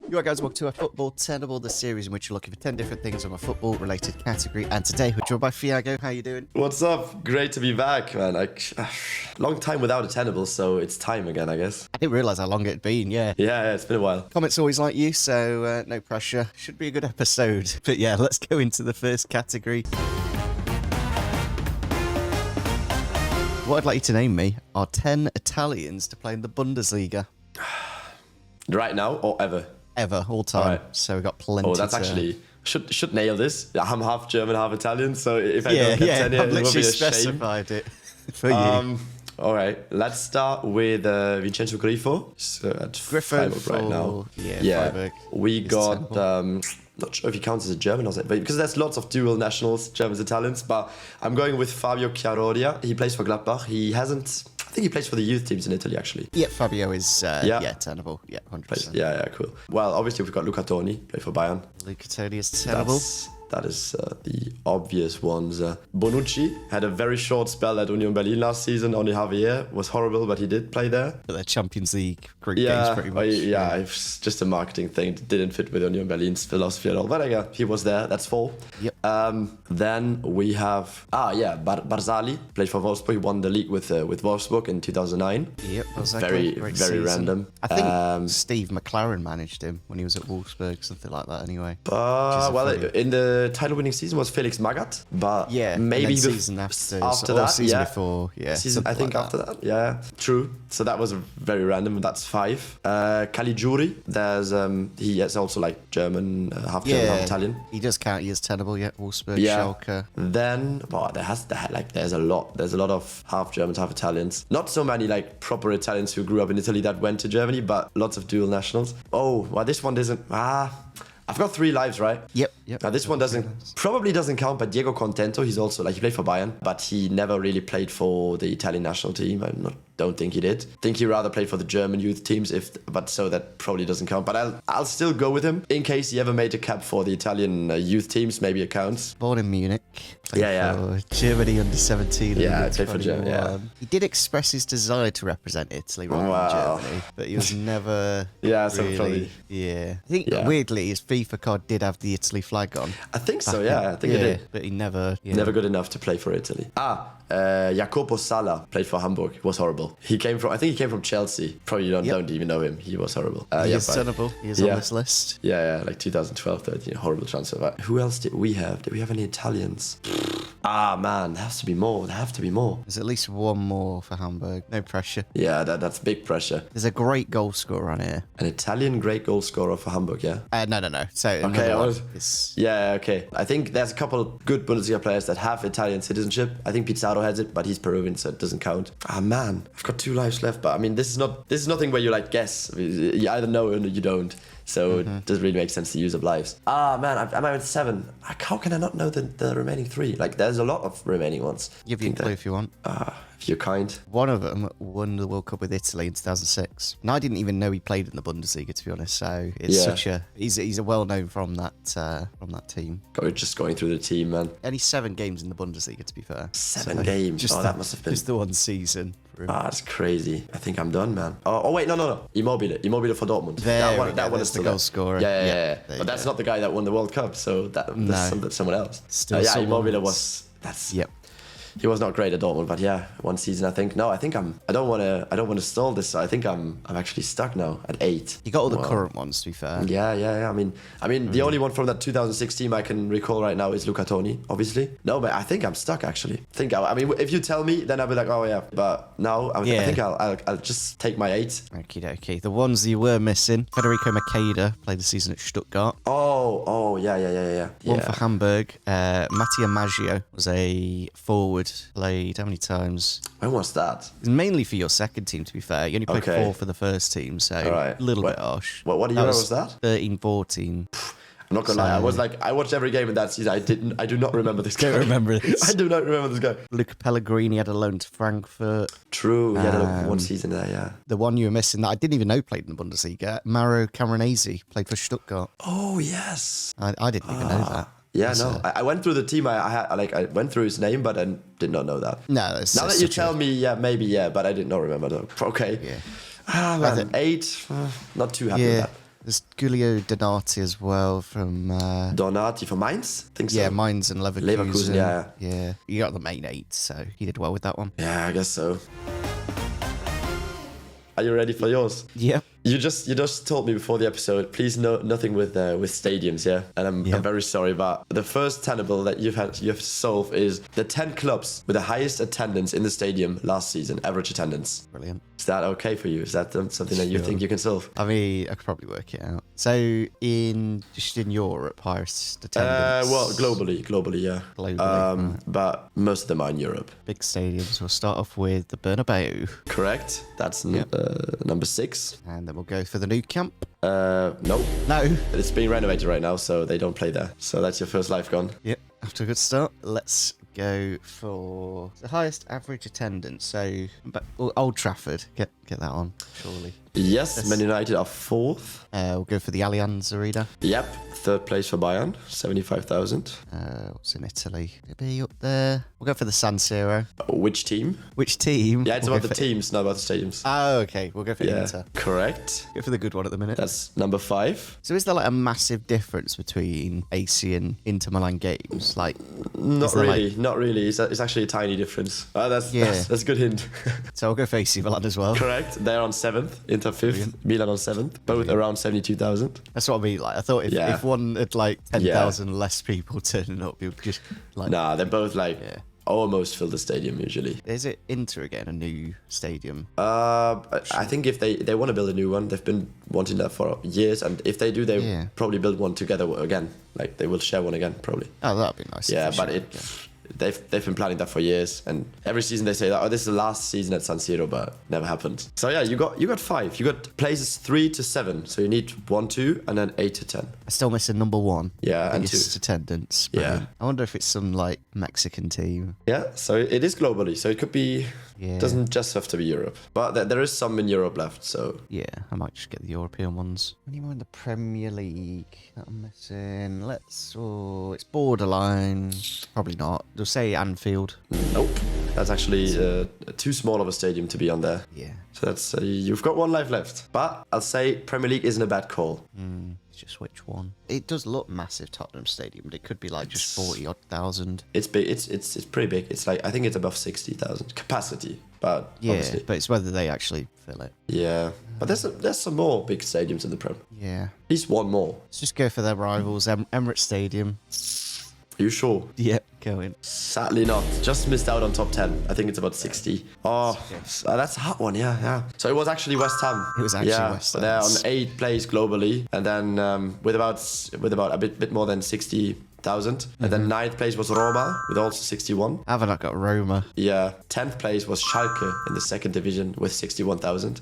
You right, guys, welcome to a Football Tenable, the series in which you're looking for 10 different things on a football-related category. And today we're joined by Fiago. How you doing? What's up? Great to be back, man. Long time without a Tenable, so it's time again, I guess. I didn't realise how long it'd been, yeah. Yeah, it's been a while. Comments always like you, so no pressure. Should be a good episode. But yeah, let's go into the first category. What I'd like you to name me are 10 Italians to play in the Bundesliga. Right now or ever? Ever, all time. All right. So we've got plenty. Oh, that's actually should nail this. I'm half German, half Italian, so if I don't get 10 here, I've it will be literally a shame. specified it for you. All right, let's start with Vincenzo Grifo. So at Freiburg right now. Yeah. Freiburg. We got. Not sure if he counts as a German or something, but because there's lots of dual nationals, Germans, Italians. But I'm going with Fabio Chiaroria. He plays for Gladbach. He hasn't. I think he plays for the youth teams in Italy, actually. Yeah, Fabio is, tenable. Yeah, 100%. Yeah, cool. Well, obviously, we've got Luca Toni, play for Bayern. Luca Toni is tenable. That is the obvious ones. Bonucci had a very short spell at Union Berlin last season. Only half a year. Was horrible, but he did play there. But their Champions League group games pretty much. It's just a marketing thing. It didn't fit with Union Berlin's philosophy at all. But yeah, he was there. That's four. Yep. Then we have Barzali, played for Wolfsburg. He won the league with Wolfsburg in 2009. Yep, very season. Random. I think Steve McLaren managed him when he was at Wolfsburg, something like that. Anyway. In the title-winning season was Felix Magath, but maybe season after that, season before, season I think like after that, true. So that was very random. That's five. Caligiuri, there's he is also like German, half German, half Italian. He does count. He is tenable, Wolfsburg, Schalke. Then, there's a lot of half Germans, half Italians. Not so many like proper Italians who grew up in Italy that went to Germany, but lots of dual nationals. Oh, well, this one doesn't. I've got 3 lives, right? Yep. Now this one probably doesn't count, but Diego Contento, he's also he played for Bayern, but he never really played for the Italian national team. Don't think he did. Think he rather played for the German youth teams, so that probably doesn't count. But I'll still go with him in case he ever made a cap for the Italian youth teams. Maybe it counts. Born in Munich. For Germany under 17. Yeah, played for Germany. Yeah. He did express his desire to represent Italy rather than Germany, but he was never. Probably. Yeah. I think weirdly his FIFA card did have the Italy flag on. I think so. Yeah, I think it did. But he never. Never good enough to play for Italy. Jacopo Sala played for Hamburg. He was horrible. I think he came from Chelsea. Probably you don't even know him. He was horrible. He is tenable. He is on this list. Yeah, like 2012, 13. Horrible transfer. But who else did we have? Did we have any Italians? Man, there has to be more. There's at least one more for Hamburg. No pressure. Yeah, that's big pressure. There's a great goal scorer on here. An Italian great goal scorer for Hamburg, yeah? No. So, okay. I think there's a couple of good Bundesliga players that have Italian citizenship. I think Pizarro has it, but he's Peruvian, so it doesn't count. Man, I've got 2 lives left, but I mean, this is nothing where you guess. You either know or you don't. So it doesn't really make sense to use up lives. Man, I'm at 7. How can I not know the remaining 3? There's a lot of remaining ones. Give you a clue if you want. If you're kind. One of them won the World Cup with Italy in 2006. And I didn't even know he played in the Bundesliga, to be honest. So it's he's a well-known from that team. Just going through the team, man. Only 7 games in the Bundesliga, to be fair. 7 games? That must have been... Just the one season. That's crazy. I think I'm done, man. Wait, no. Immobile for Dortmund. That one is the goal scorer. Yeah. But that's not the guy that won the World Cup, so that's someone else. Still Immobile was... Yep. He was not great at Dortmund, but one season I think. No, I think I don't want to stall this. So I think I'm actually stuck now at 8. You got all the current ones, to be fair. Yeah. I mean, the only one from that 2006 team I can recall right now is Luca Toni, obviously. No, but I think I'm stuck actually. I mean, if you tell me, then I'll be like, oh yeah. But now I think I'll just take my 8. Okay. The ones you were missing: Federico Makeda played the season at Stuttgart. Oh, yeah. One for Hamburg. Mattia Maggio was a forward. Played how many times? When was that? Mainly for your second team, to be fair. You only played 4 for the first team, so a little bit harsh. What year was that? 13-14. I'm not gonna lie. I watched every game in that season. I do not remember this guy. Don't remember this. I do not remember this guy. Luca Pellegrini had a loan to Frankfurt. True. He had one season there. Yeah. The one you were missing that I didn't even know played in the Bundesliga. Mauro Camoranesi played for Stuttgart. Oh yes. I didn't even know that. Yeah, no. I went through the team. I went through his name, but I did not know that. No, now that you tell me, maybe, but I did not remember though. Okay. Yeah. Man, 8. Not too happy with that. There's Giulio Donati as well from... Donati for Mainz? I think so. Yeah, Mainz and Leverkusen. Yeah. Yeah. You got the main 8, so he did well with that one. Yeah, I guess so. Are you ready for yours? Yep. You just told me before the episode, please nothing with stadiums, yeah? And I'm very sorry, but the first tenable that you have to solve is the 10 clubs with the highest attendance in the stadium last season, average attendance. Brilliant. Is that okay for you? Is that something that you think you can solve? I mean, I could probably work it out. So just in Europe, highest attendance? Well, globally, yeah. Globally. But most of them are in Europe. Big stadiums. We'll start off with the Bernabeu. Correct. That's number 6. And then we'll go for the new camp. No. No. It's being renovated right now, so they don't play there. So that's your first life gone. Yep. After a good start, let's go for the highest average attendance. So Old Trafford, get that on, surely. Yes, Man United are 4th. We'll go for the Allianz Arena. Yep, 3rd place for Bayern, 75,000. What's in Italy? Maybe up there. We'll go for the San Siro. Which team? Which team? Yeah, it's about the teams, not about the stadiums. Oh, okay. We'll go for Inter. Correct. Go for the good one at the minute. That's number 5. So is there like a massive difference between AC and Inter Milan games? Like, not really. It's actually a tiny difference. That's a good hint. So I'll go for AC Milan as well. Correct. They're on 7th, Inter 5th, Brilliant. Milan on 7th, both around 72,000. That's what I mean. Like, I thought if one had like 10,000 less people turning up, it would just like. Nah, they're both like almost fill the stadium usually. Is it Inter again, a new stadium? I think if they want to build a new one, they've been wanting that for years, and if they do, they probably build one together again. Like they will share one again, probably. Oh, that'd be nice. Yeah, but they've been planning that for years, and every season they say that, oh, this is the last season at San Siro, but never happened. So yeah, you got 5. You got places 3 to 7, so you need 1, 2, and then 8 to 10. I'm still missing number 1. Yeah, and 2 attendance. Yeah, I wonder if it's some like Mexican team. Yeah, so it is globally, so it could be. Doesn't just have to be Europe, but there is some in Europe left. So yeah, I might just get the European ones. Any more in the Premier League that I'm missing? It's borderline. Probably not. They'll say Anfield. Nope. That's actually too small of a stadium to be on there. Yeah. So that's you've got 1 life left. But I'll say Premier League isn't a bad call. Just which one? It does look massive, Tottenham Stadium, but it could be like just 40,000. It's big. It's pretty big. It's like I think it's above 60,000 capacity. But obviously. But it's whether they actually fill it. Yeah, but there's some more big stadiums in the Prem. Yeah. At least one more. Let's just go for their rivals, Emirates Stadium. Are you sure? Yep, go in. Sadly not. Just missed out on top 10. I think it's about 60. Oh, that's a hot one. Yeah. So it was actually West Ham. It was actually West Ham. They're on 8th place globally, and then with about a bit more than 60,000. And then 9th place was Roma with also 61. Have I not got Roma? Yeah. 10th place was Schalke in the 2nd division with 61,000.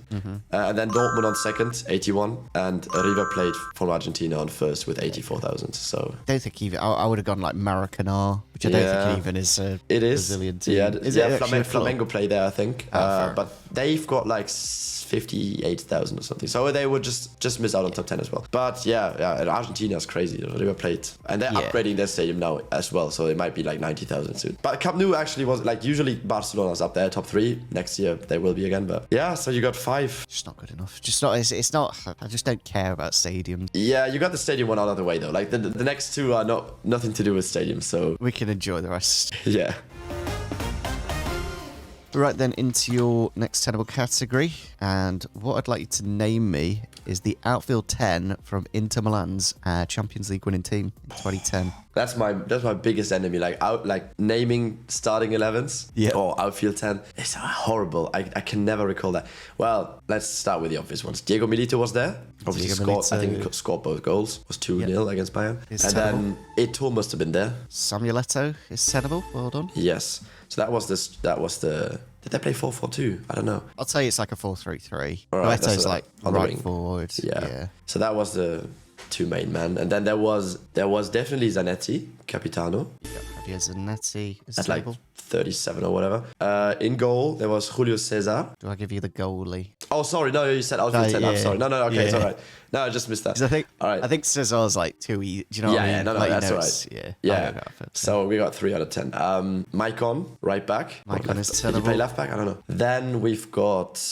And then Dortmund on 2nd, 81. And River Plate from Argentina on 1st with 84,000. So I don't think even I would have gone like Maracanã, which I don't think even is a Brazilian team. Yeah, is it Flamengo play there, I think. But they've got like 58,000 or something. So they would just miss out on top 10 as well. But yeah, and Argentina is crazy. River Plate. And they're upgrading their stadium now as well, so it might be like 90,000 soon. But Camp Nou actually was like, usually Barcelona's up there, top 3. Next year they will be again, but yeah, so you got 5. Just not good enough. It's not. I just don't care about stadiums. Yeah, you got the stadium one out of the way though. Like the next 2 are nothing to do with stadiums, so we can enjoy the rest. Yeah. Right then, into your next tenable category, and what I'd like you to name me is the outfield 10 from Inter Milan's Champions League winning team in 2010. That's my biggest enemy. Like naming starting 11s or outfield 10. It's horrible. I can never recall that. Well, let's start with the obvious ones. Diego Milito was there. Obviously scored. I think he scored both goals. It was 2-0 against Bayern. Then Eto'o must have been there. Samuel Eto'o is tenable. Well done. Yes. So that was the. Did they play 4-4-2? I don't know. I'll tell you it's like a 4-3-3. Right, Eto'o's like right forward. Yeah. So that was the 2 main men, and then there was definitely Zanetti, Capitano. Yeah, Javier Zanetti is at like 37 or whatever. In goal there was Julio Cesar. Do I give you the goalie? Oh, sorry, no, you said outfield 10. I'm sorry. No, okay, it's all right. No, I just missed that. I think Cesar's like too easy. Do you know what I mean? No, that's all right. Yeah. So we got 3 out of 10. Maicon, right back. Maicon is terrible. Did he play left back? I don't know. Then we've got.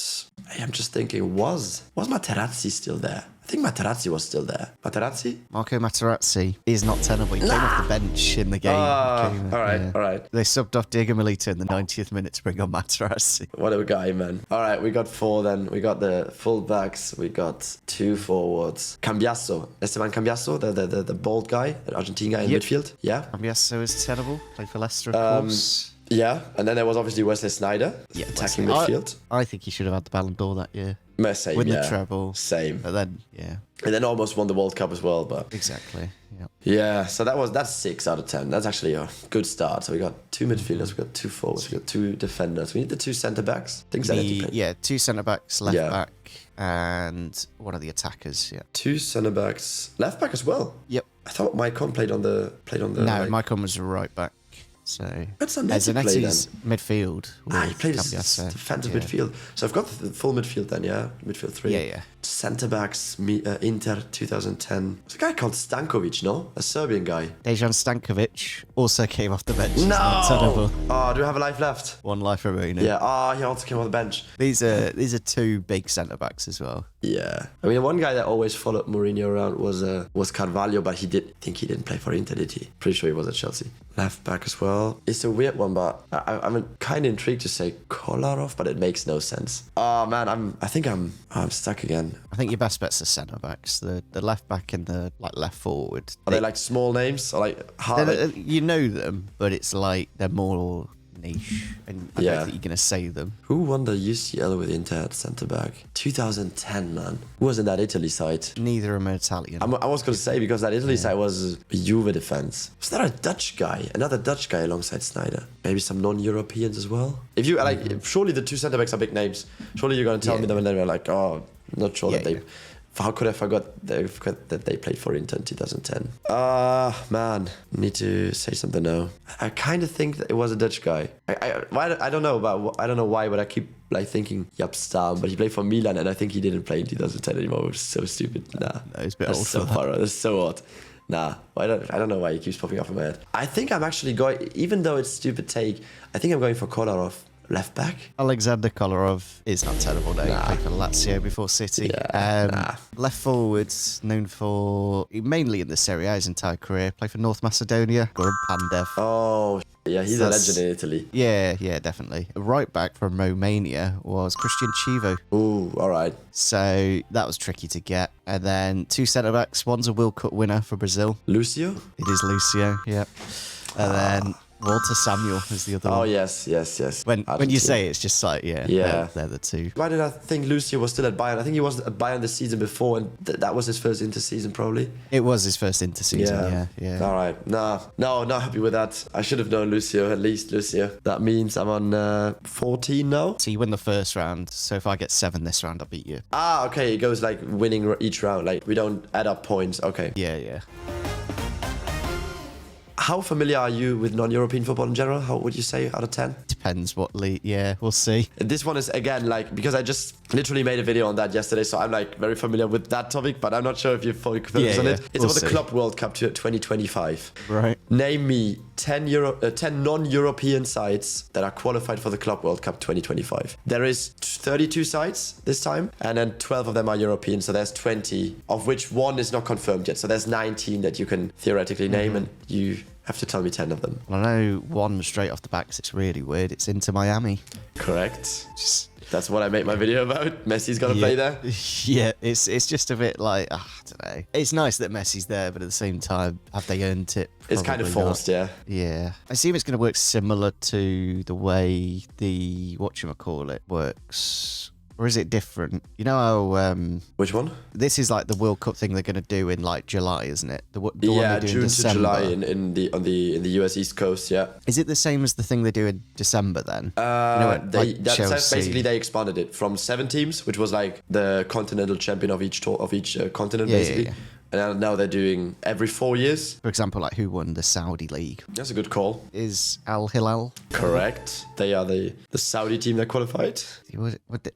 I'm just thinking, was Materazzi still there? I think Materazzi was still there. Materazzi? Marco Materazzi is not tenable. He came off the bench in the game. All right. They subbed off Diego Milito in the 90th minute to bring on Materazzi. What a guy, man. All right, we got 4 then. We got the full-backs. We got 2 forwards. Cambiasso. Esteban Cambiasso, the bald guy, the Argentine guy in midfield. Yeah. Cambiasso is tenable. Played for Leicester, of course. Yeah, and then there was obviously Wesley Sneijder, attacking midfield. I think he should have had the Ballon d'Or that year. Same, Win the treble. Same. But then, yeah. And then almost won the World Cup as well, but... Exactly, yeah. Yeah, so that's 6 out of 10. That's actually a good start. So we got 2 midfielders, we got 2 forwards, we got 2 defenders. We need the 2 centre-backs. Things that play. Yeah, 2 centre-backs, left-back, and one of the attackers, yeah. 2 centre-backs, left-back as well? Yep. I thought Maicon played on the... No, Maicon was a right-back. So Zanetti's midfield. He played defensive midfield. So I've got the full midfield then, yeah? Midfield 3. Yeah. Centre-backs, Inter 2010. There's a guy called Stankovic, no? A Serbian guy. Dejan Stankovic also came off the bench. No! Oh, do we have a life left? One life remaining. Yeah, he also came off the bench. These are 2 big centre-backs as well. Yeah. I mean, one guy that always followed Mourinho around was Carvalho, but he didn't play for Inter, did he? Pretty sure he was at Chelsea. Left back as well. It's a weird one, but I'm kind of intrigued to say Kolarov, but it makes no sense. Oh man, I think I'm stuck again. I think your best bet's the centre backs, the left back and the left forward. Are they like small names or like hard? You know them, but it's like they're more niche, and I don't think you're gonna say them. Who won the UCL with Inter at centre back? 2010, man. Who was in that Italy side? Neither am Italian. I was gonna say because that Italy side was a Juve defense. Was there a Dutch guy? Another Dutch guy alongside Sneijder? Maybe some non-Europeans as well. If you surely the 2 centre backs are big names. Surely you're gonna tell me them, and then we're like, oh, not sure that they. How could I forgot that they played for Inter in 2010? Man, need to say something now. I kind of think that it was a Dutch guy. I don't know why, but I keep thinking Jaap Stam, but he played for Milan, and I think he didn't play in 2010 anymore, which is so stupid. Nah, it's a bit old. So far, that's so odd. Nah, I don't know why he keeps popping up in my head. I think I'm actually going, even though it's stupid take, I think I'm going for Kolarov. Left back? Alexander Kolarov is not terrible though. He played for Lazio before City. Left forwards, known for mainly in the Serie A his entire career. Played for North Macedonia. Goran Pandev. Oh, yeah, he's a legend in Italy. Yeah, definitely. A right back from Romania was Christian Chivo. Ooh, all right. So that was tricky to get. And then 2 centre backs. One's a World Cup winner for Brazil. Lucio? It is Lucio. Yep. And then Walter Samuel is the other one. Oh, yes. When you say it, it's just like, they're the 2. Why did I think Lucio was still at Bayern? I think he was at Bayern the season before, and that was his first inter-season, probably. It was his first inter-season, yeah. All right. No, not happy with that. I should have known Lucio, at least Lucio. That means I'm on 14 now. So you win the first round, so if I get 7 this round, I'll beat you. Okay. It goes like winning each round. Like, we don't add up points. Okay. Yeah. How familiar are you with non-European football in general? How would you say out of 10? Depends what league. Yeah, we'll see. This one is, again, because I just literally made a video on that yesterday, so I'm very familiar with that topic, but I'm not sure if you focus on it. It's about the Club World Cup 2025. Right. Name me 10 non-European sides that are qualified for the Club World Cup 2025. There is 32 sides this time, and then 12 of them are European, so there's 20, of which one is not confirmed yet. So there's 19 that you can theoretically name, and you have to tell me 10 of them. I know one straight off the back, 'cause it's really weird. It's Inter Miami. Correct. That's what I made my video about. Messi's got to play there. Yeah, it's just a bit like, I don't know. It's nice that Messi's there, but at the same time, have they earned it? It's kind of forced, yeah. I assume it's going to work similar to the way the whatchamacallit works. Or is it different? You know how... Which one? This is like the World Cup thing they're going to do in like July, isn't it? The one they do June in December. To July in the US East Coast, yeah. Is it the same as the thing they do in December then? Basically they expanded it from 7 teams, which was like the continental champion of each continent, basically. And now they're doing every 4 years. For example, like who won the Saudi League? That's a good call. Is Al Hilal? Correct. They are the Saudi team that qualified.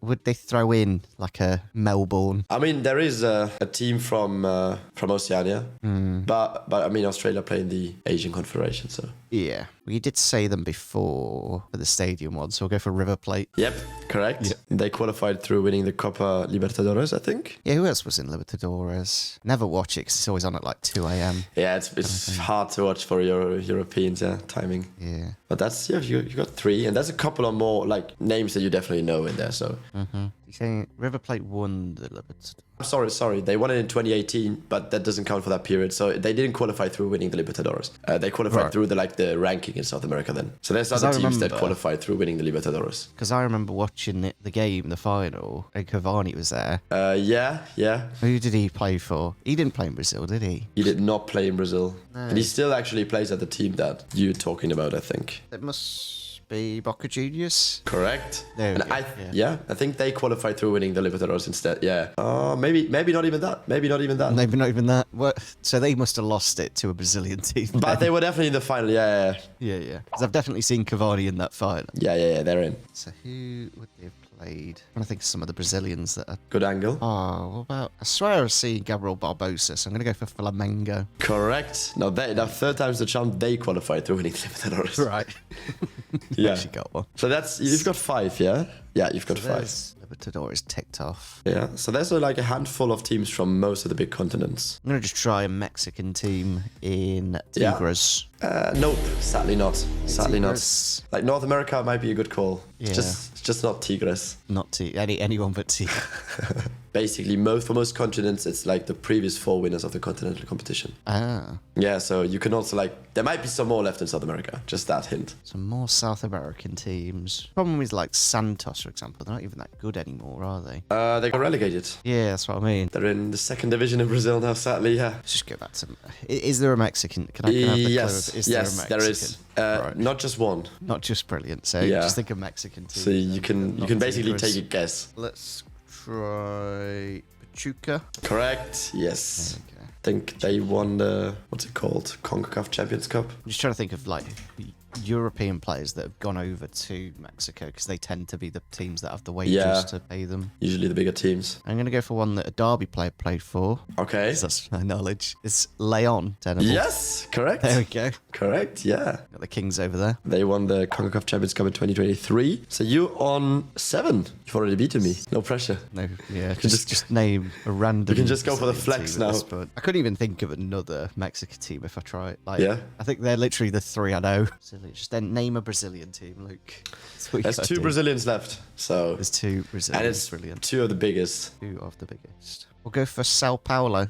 Would they throw in like a Melbourne? I mean, there is a team from Oceania, but I mean Australia play in the Asian Confederation, so. Yeah, Well, you did say them before for the stadium one, so we'll go for River Plate. Yep, correct. Yep. They qualified through winning the Copa Libertadores, I think. Yeah, who else was in Libertadores? Never watch it because it's always on at like 2 a.m. Yeah, it's hard to watch for Europeans, timing. Yeah. But that's, you got 3, and there's a couple of more like names that you definitely know in there, so. You saying River Plate won the Libertadores? I'm sorry. They won it in 2018, but that doesn't count for that period. So they didn't qualify through winning the Libertadores. They qualified through the ranking in South America then. So there's other teams that qualified through winning the Libertadores. Because I remember watching the game, the final, and Cavani was there. Yeah. Who did he play for? He didn't play in Brazil, did he? He did not play in Brazil. No. And he still actually plays at the team that you're talking about, I think. It must be Boca Juniors. Correct. There we and go, I think they qualified through winning the Libertadores instead. Yeah. Maybe not even that. Maybe not even that. What? So they must have lost it to a Brazilian team. But they were definitely in the final. Yeah. Yeah. Because I've definitely seen Cavani in that final. Yeah. They're in. So who would they have played? I'm trying to think of some of the Brazilians that are... Good angle. Oh, what about... I swear I've seen Gabriel Barbosa, so I'm going to go for Flamengo. Correct. Now, third time's the charm. They qualified through winning the Libertadores. Right. Yeah. Actually got one. So you've got 5, yeah? Yeah, you've got 5. Libertadores ticked off. Yeah, so there's like a handful of teams from most of the big continents. I'm going to just try a Mexican team in Tigres. Nope, sadly not. Sadly Tigres. not. Like North America might be a good call. Yeah. It's just not Tigres. Not anyone but Tigres. Basically, for most continents, it's like the previous 4 winners of the continental competition. Ah. Yeah, so you can also there might be some more left in South America. Just that hint. Some more South American teams. Problem is like Santos, for example. They're not even that good anymore, are they? They got relegated. Yeah, that's what I mean. They're in the 2nd division in Brazil now, sadly, yeah. Let's just go back to... Is there a Mexican? Can I have the clue? Yes, There a Mexican? there is. Right. Not just one. Not just brilliant. So Yeah. just think of Mexican teams. So you can basically take a guess. Let's try Pachuca. Correct. Yes. Okay. I think they won the, what's it called? CONCACAF Champions Cup. I'm just trying to think of like European players that have gone over to Mexico because they tend to be the teams that have the wages to pay them. Usually the bigger teams. I'm going to go for one that a Derby player played for. Okay. That's my knowledge. It's Leon Tenable. Yes, correct. There we go. Correct, yeah. Got the Kings over there. They won the CONCACAF Champions Cup in 2023. So you on 7. You've already beaten me. No pressure. No, yeah. Just name a random. You can just go for the Brazilian flex team at now. this point. I couldn't even think of another Mexican team if I try. Like, Yeah. I think they're literally the 3 I know. Just then name a Brazilian team, Luke. That's what you There's gotta 2 do. Brazilians left. So There's 2 Brazilians. and it's brilliant. 2 of the biggest. 2 of the biggest. We'll go for Sao Paulo.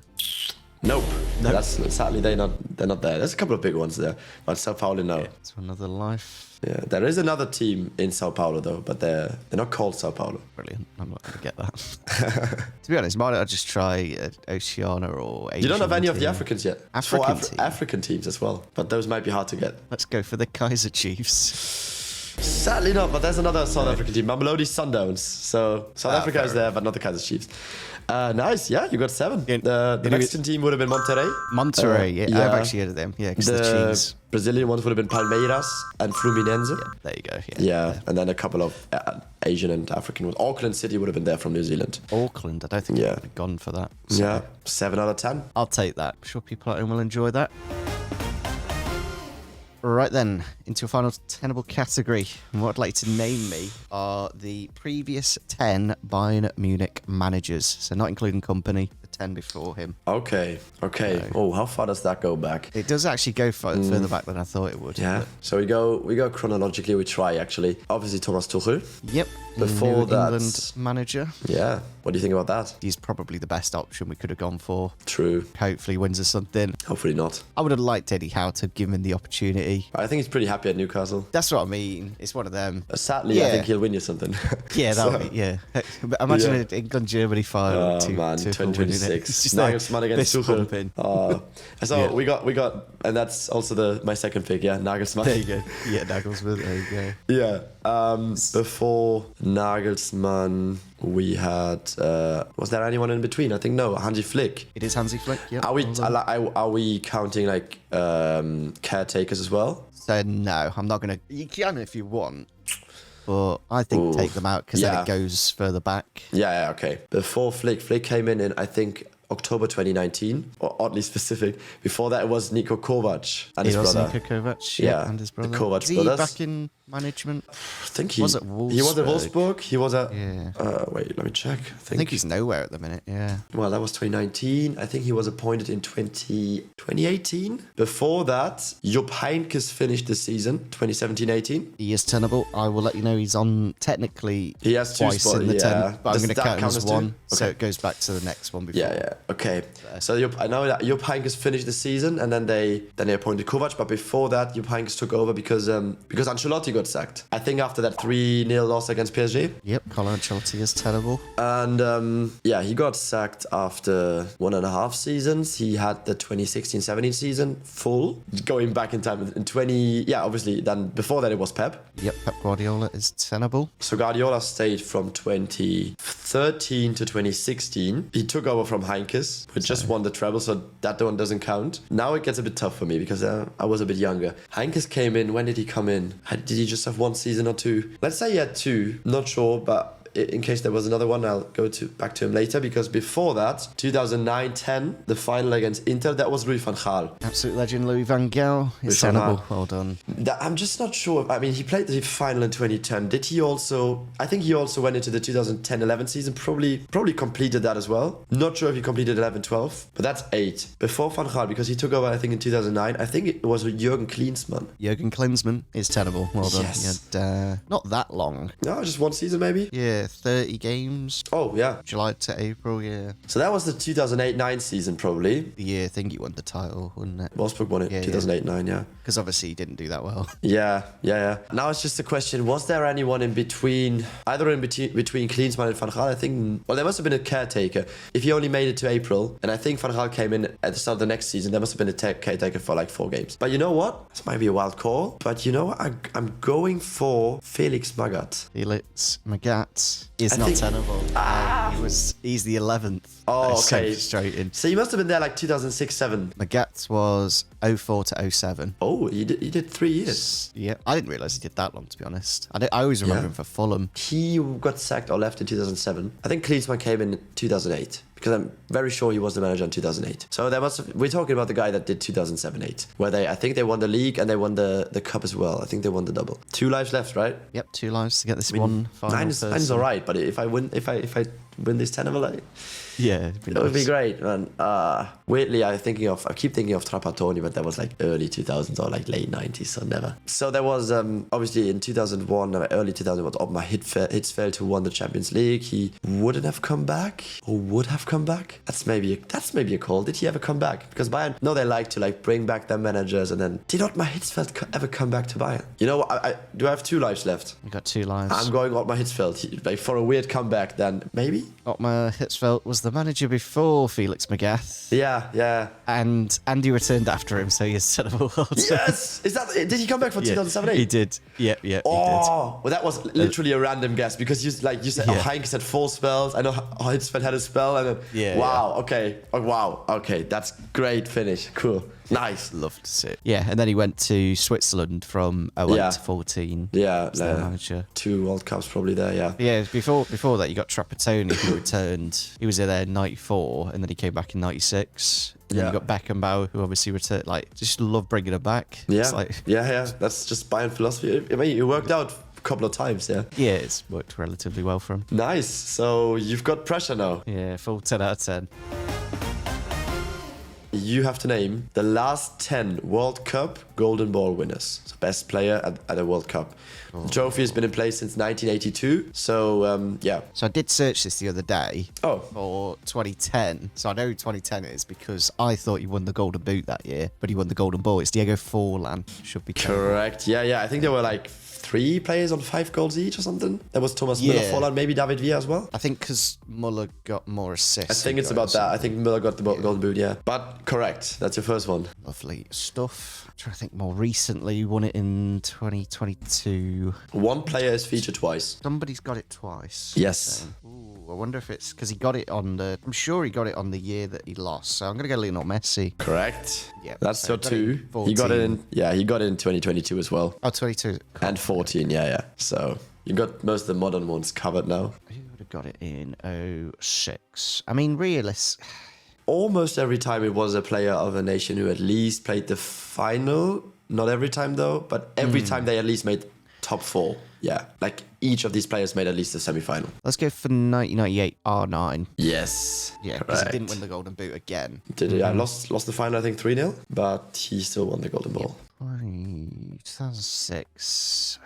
Nope. That's sadly they're not there. There's a couple of big ones there, but Sao Paulo no. It's another life. Yeah, there is another team in Sao Paulo though, but they're not called Sao Paulo. Brilliant. I'm not going to get that. To be honest, might I just try Oceania or Asian You don't have any of the team? Africans yet. African 4 team? African teams as well, but those might be hard to get. Let's go for the Kaiser Chiefs. Sadly not, but there's another South African team, Mamelodi Sundowns. So South Africa is there, but not the Kaiser Chiefs. Nice, yeah, you got 7. The Mexican team would have been Monterrey. Monterrey, yeah. I've actually heard of them. Yeah, because the cheese. Brazilian ones would have been Palmeiras and Fluminense. Yeah, there you go. Yeah, and then a couple of Asian and African ones. Auckland City would have been there from New Zealand. Auckland, I don't think I would have gone for that. So Yeah, 7 out of 10. I'll take that. I'm sure people at home will enjoy that. Right then, into a final tenable category. And what I'd like to name me are the previous 10 Bayern Munich managers. So not including company, the 10 before him. Okay. Oh, how far does that go back? It does actually go further back than I thought it would. Yeah. So we go chronologically. We try actually. Obviously Thomas Tuchel. Yep. Before New that, England manager. Yeah. What do you think about that? He's probably the best option we could have gone for. True. Hopefully wins us something. Hopefully not. I would have liked Eddie Howe to give him the opportunity. I think he's pretty happy at Newcastle. That's what I mean. It's one of them. Sadly, I think he'll win you something. Yeah, that would be, yeah. But imagine an England-Germany final. Oh man, 2026. Nagelsmann against Tuchel. So we got, and that's also my second pick. Yeah, Nagelsmann. There you go. Yeah, Nagelsmann. There you go. Yeah. Before Nagelsmann, we had. Was there anyone in between? I think no. Hansi Flick. It is Hansi Flick. Yeah. Are we counting like caretakers as well? So no, I'm not gonna. You can if you want, but I think take them out because then it goes further back. Yeah. Okay. Before Flick came in I think October 2019, or oddly specific. Before that, it was Niko Kovac and He his was brother. Niko Kovac, Yeah, and his the brother. Kovac Is he brothers. back in management? I think he Was at He was at Wolfsburg. He was at. Yeah. Wait, let me check. I think he's nowhere at the minute, yeah. Well, that was 2019. I think he was appointed in 2018. Before that, Jupp Heynckes finished the season, 2017-18. He is tenable. I will let you know he's on technically He has two twice spots, in the yeah. 10, but I'm Does going to that count him count as as two? one, so Okay. it goes back to the next one before. Yeah. Okay. So I know that Jupp Heynckes finished the season, and then they appointed Kovac. But before that, Jupp Heynckes took over because Ancelotti got sacked. I think after that 3-0 loss against PSG. Yep, Carlo Ancelotti is tenable. And he got sacked after 1.5 seasons. He had the 2016-17 season full, going back in time in 20. Yeah, obviously. Then before that, it was Pep. Yep, Pep Guardiola is tenable. So Guardiola stayed from 2013 to 2016. He took over from Heynckes, who just won the treble, so that one doesn't count. Now it gets a bit tough for me because I was a bit younger. Heynckes came in. When did he come in? Did he just have 1 season or 2? Let's say he had 2. Not sure, but in case there was another one, I'll go back to him later, because before that, 2009-10, the final against Inter, that was Louis van Gaal. Absolute legend Louis van Gaal is Louis van tenable. Gaal. Well done. I'm just not sure. I mean, he played the final in 2010. Did he also? I think he also went into the 2010-11 season. Probably completed that as well. Not sure if he completed 11-12, but that's 8 before Van Gaal, because he took over, I think, in 2009. I think it was with Jurgen Klinsmann. Jurgen Klinsmann is tenable. Well done. Yes. He had, not that long. No, just 1 season maybe. Yeah, 30 games. Oh yeah. July to April, yeah. So that was the 2008-9 season, probably. The year I think he won the title, wasn't it? Wolfsburg won it, Yeah, 2008-9, yeah. Because obviously he didn't do that well. Yeah. Now it's just a question, was there anyone in between, either in between Klinsmann and Van Gaal? I think, well, there must have been a caretaker. If he only made it to April, and I think Van Gaal came in at the start of the next season, there must have been a caretaker for like 4 games. But you know what? This might be a wild call, but you know what? I'm going for Felix Magath. Felix Magath is I not think- tenable. He's the 11th. Oh, That's so okay. frustrating. So he must have been there like 2006-07. Magath was 04 to 07. Oh, he did 3 years. Yeah, I didn't realise he did that long, to be honest. I always remember Yeah. him for Fulham. He got sacked or left in 2007. I think Klinsmann came in 2008, because I'm very sure he was the manager in 2008. So we're talking about the guy that did 2007-08, where I think they won the league and they won the cup as well. I think they won the double. 2 lives left, right? Yep, 2 lives to get this one final. Nine's person. all right, but if I win this tenable, Yeah, it would be great, man. Weirdly, I keep thinking of Trapattoni, but that was like early 2000s or like late 90s, so never. So there was obviously in 2001, early 2001, Ottmar Hitzfeld, who won the Champions League. He wouldn't have come back, or would have come back. That's maybe a call. Did he ever come back? Because Bayern, no, they like to like bring back their managers, and then did Ottmar Hitzfeld ever come back to Bayern? You know what? I have 2 lives left. You got 2 lives. I'm going Ottmar Hitzfeld. Like for a weird comeback, then maybe. Ottmar Hitzfeld was the manager before Felix Magath. Yeah. And Andy returned after him, so he's tenable. Yes! Did he come back for 2007-8? He did. Yeah, he did. Oh, well, that was literally a random guess, because you said, Yeah. Heynckes had 4 spells. I know Hitzfeld had a spell, and then Yeah, okay. Oh, wow, okay, that's great finish. Cool, nice. Loved to see it. Yeah, and then he went to Switzerland from 08 to 14. Yeah, as their manager. 2 World Cups probably there. Yeah. Yeah, before that you got Trapattoni, who returned. He was there in 94, and then he came back in 96. And then you got Beckenbauer, who obviously returned. Like, just love bringing him back. Yeah. It's like, yeah. That's just Bayern philosophy. I mean, it worked out a couple of times. Yeah. yeah, it's worked relatively well for him. Nice. So you've got pressure now. Yeah, full 10 out of 10. You have to name the last 10 World Cup Golden Ball winners. So best player at a World Cup. The trophy has been in place since 1982. So, yeah. So I did search this the other day Oh. for 2010. So I know who 2010 is because I thought he won the Golden Boot that year, but he won the Golden Ball. It's Diego Forlan. Should be Correct. Yeah. I think there were like 3 players on 5 goals each or something. There was Thomas Müller, Yeah. Forlan, maybe David Villa as well. I think because Muller got more assists. I think it's about that. I think Müller got the Golden Boot, yeah. But correct. That's your first one. Lovely stuff. I'm trying to think more recently. He won it in 2022. One player is featured twice. Somebody's got it twice. Yes. Ooh, I wonder if it's because he got it on the. I'm sure he got it on the year that he lost. So I'm gonna go Lionel Messi. Correct. Yeah. That's So your got it in 2. He got it 14. in. Yeah, he got it in 2022 as well. Oh, 22. And 14, yeah. So you got most of the modern ones covered now. Who would have got it in 06? I mean, almost every time it was a player of a nation who at least played the final. Not every time though, but every time they at least made top 4. Yeah, like each of these players made at least a semi-final. Let's go for 1998 R9. Yes. Yeah, because he didn't win the Golden Boot again. Did he? I lost the final, I think 3-0, but he still won the Golden Ball. 2006.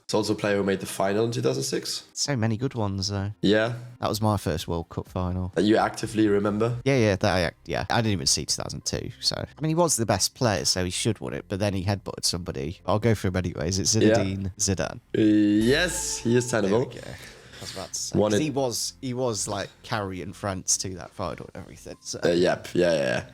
It's also a player who made the final in 2006. So many good ones, though. Yeah. That was my first World Cup final. That you actively remember? Yeah. I didn't even see 2002. So, I mean, he was the best player, so he should win it. But then he headbutted somebody. I'll go for him anyways. It's Zinedine Zidane. Yes, he is tenable. There we go. I was about to say. 'Cause he was like carrying France to that final and everything. So. Yep.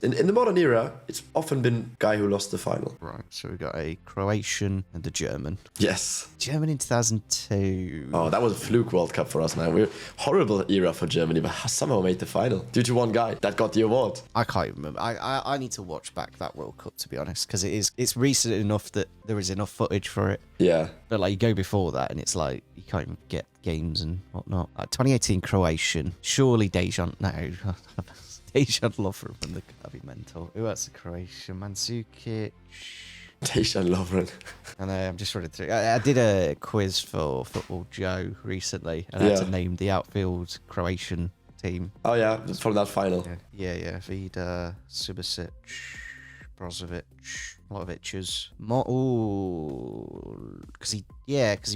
In the modern era, it's often been guy who lost the final. Right. So we got a Croatian and a German. Yes. German in 2002. Oh, that was a fluke World Cup for us, man. We're horrible era for Germany, but somehow made the final due to one guy that got the award. I can't even remember. I need to watch back that World Cup, to be honest, because it's recent enough that there is enough footage for it. Yeah. But like you go before that and it's like you can't even get games and whatnot. 2018 Croatian. Surely Dejan. No. Dejan Lovren from the Gavi mentor. Who else? The Croatian? Mandzukic. Dejan Lovren. And I'm just running through. I did a quiz for Football Joe recently and I had to name the outfield Croatian team. Oh yeah, from that final. Yeah. Vida, Subasic, Brozovic, a lot of itches. Because he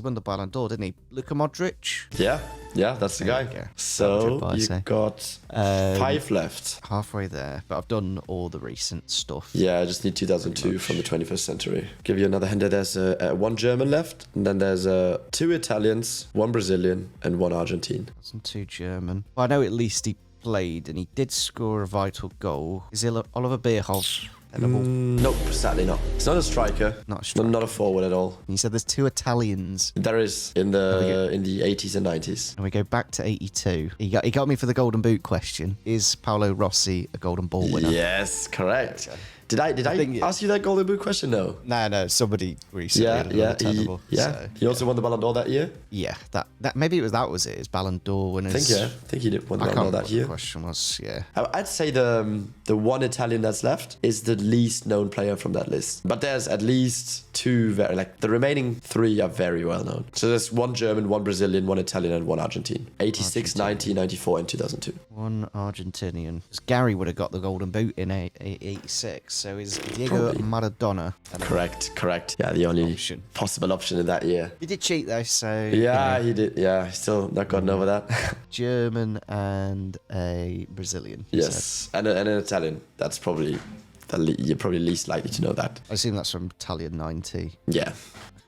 won the Ballon d'Or, didn't he? Luka Modric. Yeah, that's the guy. So you got 5 left. Halfway there, but I've done all the recent stuff. Yeah, I just need 2002 from the 21st century. Give you another hint. There's 1 German left, and then there's 2 Italians, 1 Brazilian, and 1 Argentine. 2 German. Well, I know at least he played, and he did score a vital goal. Is it Oliver Bierhoff? Nope, sadly not. It's not a striker. Not a striker. Not a forward at all. You said there's 2 Italians. There is in the 80s and 90s. And we go back to 82. He got me for the Golden Boot question. Is Paolo Rossi a Golden Ball winner? Yes, correct. Did I ask you that Golden Boot question? No. No. Somebody recently. He also won the Ballon d'Or that year. Yeah, that maybe that was it. His Ballon d'Or winners. I think he did won the Ballon d'Or that year. The question was, yeah. I'd say the 1 Italian that's left is the least known player from that list. But there's at least 2 the remaining 3 are very well known. So there's 1 German, 1 Brazilian, 1 Italian, and 1 Argentine. 86, 90, 94, and 2002. 1 Argentinian. Because Gary would have got the Golden Boot in 86. So is Diego Maradona. Correct. Yeah, the only possible option in that year. He did cheat though, so... Yeah, he did. Yeah, he's still not gotten over that. German and a Brazilian. Yes, and an Italian. That's probably... You're probably least likely to know that. I assume that's from Italian 90. Yeah. I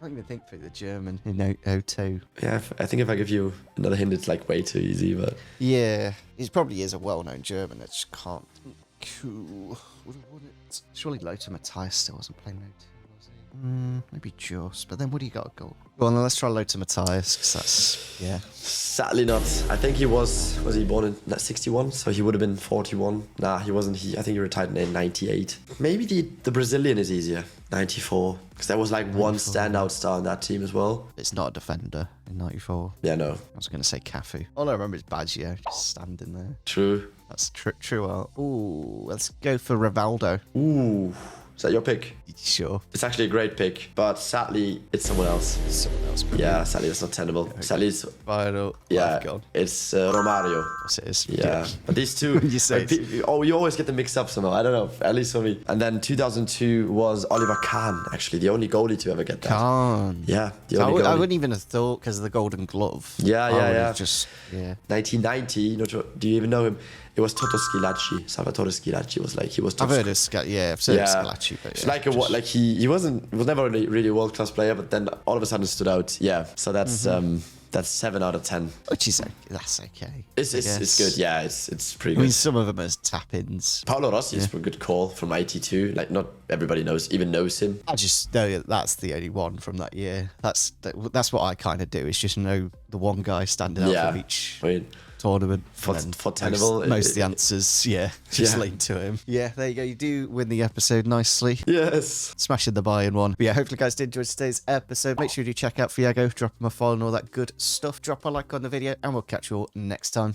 can't even think for the German in 02. Yeah, I think if I give you another hint, it's like way too easy, but... Yeah, he probably is a well-known German. I just can't... Cool. Surely Lothar Matthäus still wasn't playing 02, was he? Maybe just, but then would he got a goal? Well, then let's try Lothar Matthäus, because that's, yeah. Sadly not. I think he was he born in 61? So he would have been 41. Nah, he wasn't. I think he retired in 98. Maybe the Brazilian is easier. 94. Because there was like 94. One standout star in that team as well. It's not a defender in 94. Yeah, no. I was going to say Cafu. All I remember is Baggio just standing there. True. That's true. Ooh, let's go for Rivaldo. Ooh. Is that your pick? Sure. It's actually a great pick, but sadly, it's someone else. Yeah, sadly, it's not tenable. Okay. Sadly, it's... Final. Yeah, it's Romario. Of course it is. Yeah, but these two... you say you always get them mixed up somehow. I don't know, at least for me. And then 2002 was Oliver Kahn, actually, the only goalie to ever get that. Kahn. Yeah, the only goalie. I wouldn't even have thought because of the Golden Glove. Yeah. Just, 1990, do you even know him? It was Toto Schillaci. Salvatore Schillaci was like, he was top I've heard of Schillaci, but he was never really a world class player, but then all of a sudden stood out. Yeah, so that's 7 out of 10. Which is that's okay. It's good. Yeah, it's pretty good. I mean, some of them as tap-ins. Paolo Rossi is a good call from 82. Like, not everybody knows him. I just know that's the only one from that year. That's what I kind of do. Is just know the one guy standing out from each. Tournament for Tenable. Most of the answers, just lean to him. Yeah, there you go. You do win the episode nicely. Yes. Smashing the Bayern one. But yeah, hopefully you guys did enjoy today's episode. Make sure you do check out Fiago, drop him a follow and all that good stuff. Drop a like on the video and we'll catch you all next time.